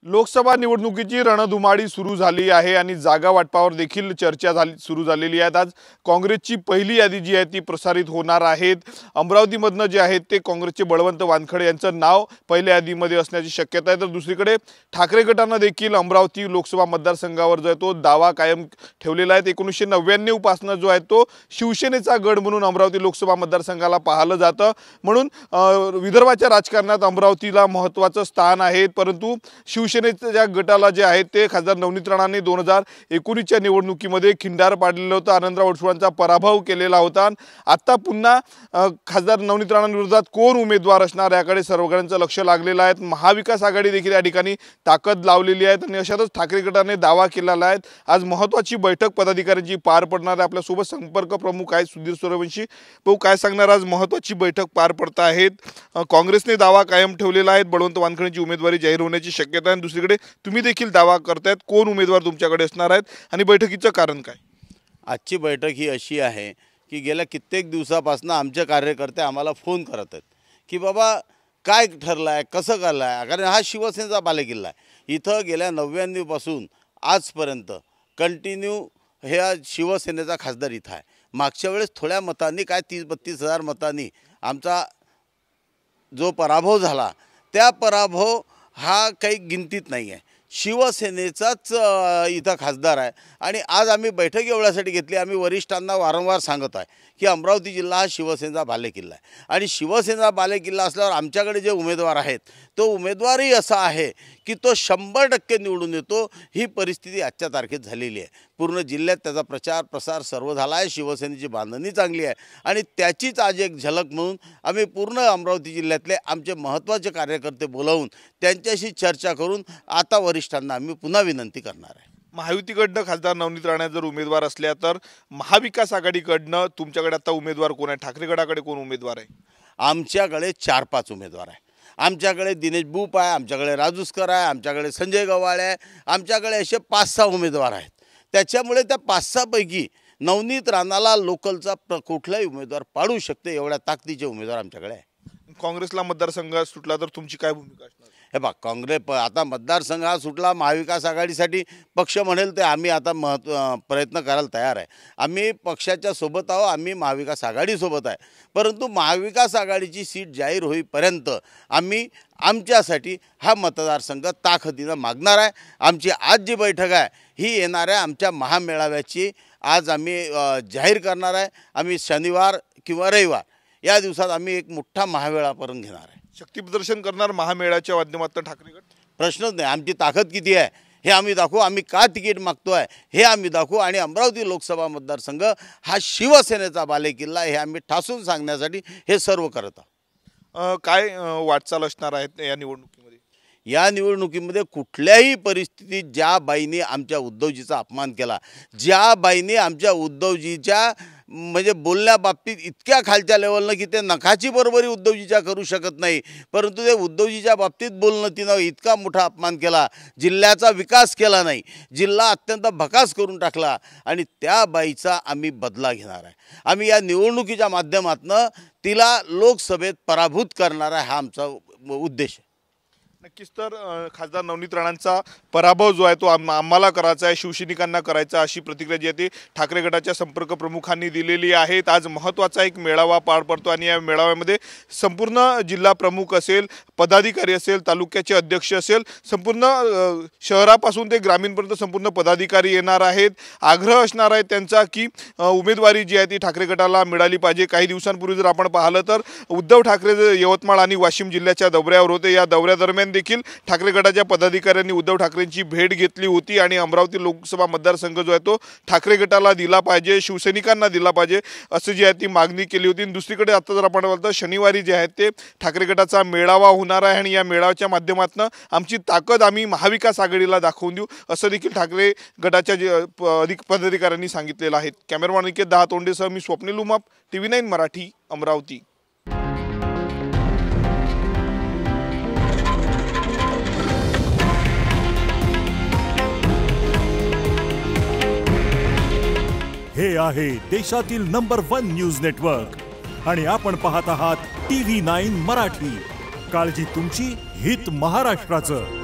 लोकसभा निवडणुकीची रणधुमाळी सुरू झाली आहे आणि जागा वाटपावर देखील चर्चा सुरू झालेली आहे। आज काँग्रेसची पहिली यादी जी आहे ती प्रसारित होणार आहे। अमरावतीमधनं जे आहे ते काँग्रेसचे बळवंत वानखडे यांचं नाव पहिल्या यादीमध्ये असण्याची शक्यता आहे। तर दुसरीकडे ठाकरे गटाने देखील अमरावती लोकसभा मतदारसंघावर जो आहे तो दावा कायम ठेवलेला आहे। 1999 पासून जो आहे तो शिवसेनेचा गड म्हणून अमरावती लोकसभा मतदारसंघाला पाहिलं जातं। म्हणून विदर्भाच्या राजकारणात अमरावतीला महत्त्वाचं स्थान आहे। परंतु शिवसेनेच्या गटाला जे आहे ते खासदार नवनीत राणांनी 2019च्या निवडणुकीमध्ये खिंडार पाडलेलं होतं, आनंदराव अडसुळांचा पराभव केलेला होता। आता पुन्हा खासदार नवनीत राणांविरोधात कोण उमेदवार असणार याकडे सर्वजणांचं लक्ष लागलेलं आहे। महाविकास आघाडी देखील या ठिकाणी ताकद लावलेली आहे आणि अशातच ठाकरे गटाने दावा केलेला आहे। आज महत्त्वाची बैठक पदाधिकाऱ्यांची पार पडणार आहे। आपल्या सोबत संपर्क प्रमुख आहेत सुधीर सूर्यवंशी। भाऊ, काय सांगणार, आज महत्त्वाची बैठक पार पडत आहे। काँग्रेसने दावा कायम ठेवलेला आहे, बळवंत वानखडेंची उमेदवारी जाहीर होण्याची शक्यता आहे। दुसरीकडे तुम्ही देखील दावा करतायत, कोण उमेदवार तुमच्याकडे असणार आहेत आणि बैठकीचं कारण काय? आजची बैठक ही अशी आहे की गेल्या कित्येक दिवसापासून आमचे कार्यकर्ते आम्हाला फोन करत आहेत की बाबा काय ठरलं आहे, कसं करलं आहे, कारण हा शिवसेनेचा बालेकिल्ला आहे। इथं गेल्या 99 पासून आजपर्यंत कंटिन्यू हे शिवसेनेचा खासदार इथं आहे। मागच्या वेळेस थोड्या मतांनी काय 30-32 हजार मतांनी आमचा जो पराभव झाला, त्या पराभव हा काही गिनतीत नाही आहे। शिवसेनेचाच इथं खासदार आहे आणि आज आम्ही बैठक एवढ्यासाठी घेतली। आम्ही वरिष्ठांना वारंवार सांगत आहे की अमरावती जिल्हा हा शिवसेनेचा बालेकिल्ला आहे आणि शिवसेनेचा बालेकिल्ला असल्यावर आमच्याकडे जे उमेदवार आहेत तो उमेदवारही असा आहे की तो 100% निवडून येतो। ही परिस्थिती आजच्या तारखेत झालेली आहे। पूर्ण जिल्ह्यात त्याचा प्रचार प्रसार सर्व झाला आहे। शिवसेनेची बांधणी चांगली आहे आणि त्याचीच आज एक झलक म्हणून आम्ही पूर्ण अमरावती जिल्ह्यातले आमचे महत्त्वाचे कार्यकर्ते बोलावून त्यांच्याशी चर्चा करून आता वरिष्ठांना आम्ही पुन्हा विनंती करणार आहे। महायुतीकडनं खासदार नवनीत राणा जर उमेदवार असल्या तर महाविकास आघाडीकडनं तुमच्याकडे आता उमेदवार कोण आहे? ठाकरे गटाकडे कोण उमेदवार आहे? आमच्याकडे 4-5 उमेदवार आहे। आमच्याकडे दिनेश बुप आहे, आमच्याकडे राजूस्कर आहे, आमच्याकडे संजय गव्हाळे आहे, आमच्याकडे असे 5-6 उमेदवार आहेत। त्याच्यामुळे त्या 5-6 पैकी नवनीत राणाला लोकलचा कुठलाही उमेदवार पाडू शकते एवढ्या ताकदीचे उमेदवार आमच्याकडे आहे। काँग्रेसला मतदारसंघ सुटला तर तुमची काय भूमिका असणार? हे बघ, काँग्रेस आता मतदारसंघ हा सुटला, महाविकास आघाडीसाठी पक्ष म्हणेल ते आम्ही आता प्रयत्न करायला तयार आहे। आम्ही पक्षाच्या सोबत आहोत, आम्ही महाविकास आघाडीसोबत आहे। परंतु महाविकास आघाडीची सीट जाहीर होईपर्यंत आम्ही आमच्यासाठी हा मतदारसंघ ताकदीनं मागणार आहे। आमची आज जी बैठक आहे ही येणाऱ्या आमच्या महामेळाव्याची आज आम्ही जाहीर करणार आहे। आम्ही शनिवार किंवा रविवार या दिवसात आम्ही एक मोठा महामेळावा घेणार आहे। शक्ती प्रदर्शन करणार महामेळाच्या माध्यमातून ठाकरे गट? प्रश्नच नाही। आमची ताकद किती आहे हे आम्ही दाखवू, आम्ही का तिकीट मागतोय हे आम्ही दाखवू आणि अमरावती लोकसभा मतदारसंघ हा शिवसेनेचा बालेकिल्ला हे आम्ही ठासून सांगण्यासाठी हे सर्व करत आहोत। काय वाटचाल असणार आहे या निवडणुकीमध्ये? या निवडणुकीमध्ये कुठल्याही परिस्थितीत ज्या बाईंनी आमच्या उद्धवजीचा अपमान केला, ज्या बाईंनी आमच्या उद्धवजीच्या म्हणजे बोलण्याबाबतीत इतक्या खालच्या लेवलनं की ते नखाची बरोबरी उद्धवजीच्या करू शकत नाही, परंतु ते उद्धवजीच्या बाबतीत बोलणं तिनं इतका मोठा अपमान केला, जिल्ह्याचा विकास केला नाही, जिल्हा अत्यंत भकास करून टाकला आणि त्या बाईचा आम्ही बदला घेणार आहे। आम्ही या निवडणुकीच्या माध्यमातून तिला लोकसभेत पराभूत करणार आहे, हा आमचा उद्देश आहे। नक्कीच। तर खासदार नवनीत राणांचा पराभव जो आहे तो आम्हाला करायचा आहे, शिवसैनिकांना करायचा, अशी प्रतिक्रिया जी आहे ती ठाकरे गटाच्या संपर्क प्रमुखांनी दिलेली आहे। आज महत्त्वाचा एक मेळावा पार पडतो आणि या मेळाव्यामध्ये संपूर्ण जिल्हा प्रमुख असेल, पदाधिकारी असेल, तालुक्याचे अध्यक्ष असेल, संपूर्ण शहरापासून ते ग्रामीणपर्यंत संपूर्ण पदाधिकारी येणार आहेत। आग्रह असणार आहे त्यांचा की उमेदवारी जी आहे ती ठाकरे गटाला मिळाली पाहिजे। काही दिवसांपूर्वी जर आपण पाहिलं तर उद्धव ठाकरे यवतमाळ आणि वाशिम जिल्ह्याच्या दौऱ्यावर होते। या दौऱ्यादरम्यान देखील ठाकरे गटाच्या पदाधिकाऱ्यांनी उद्धव ठाकरेंची भेट घेतली होती आणि अमरावती लोकसभा मतदारसंघ जो आहे तो ठाकरे गटाला दिला पाहिजे, शिवसैनिकांना दिला पाहिजे असं जी आहे ती मागणी केली होती। दुसरीकडे आता जर आपण बोलतो शनिवारी जे आहे ते ठाकरे गटाचा मेळावा होणार आहे आणि या मेळाव्याच्या माध्यमातून आमची ताकद आम्ही महाविकास आघाडीला दाखवून देऊ असं देखील ठाकरे गटाच्या पदाधिकाऱ्यांनी सांगितलेलं आहे। कॅमेरामॅन निकेत दहातोंडेसह मी स्वप्नील उमाप, TV9 मराठी, अमरावती। हे आहे देशातील नंबर 1 न्यूज नेटवर्क आणि आपण पाहत आहात TV9 मराठी। काळजी तुमची, हित महाराष्ट्राचं।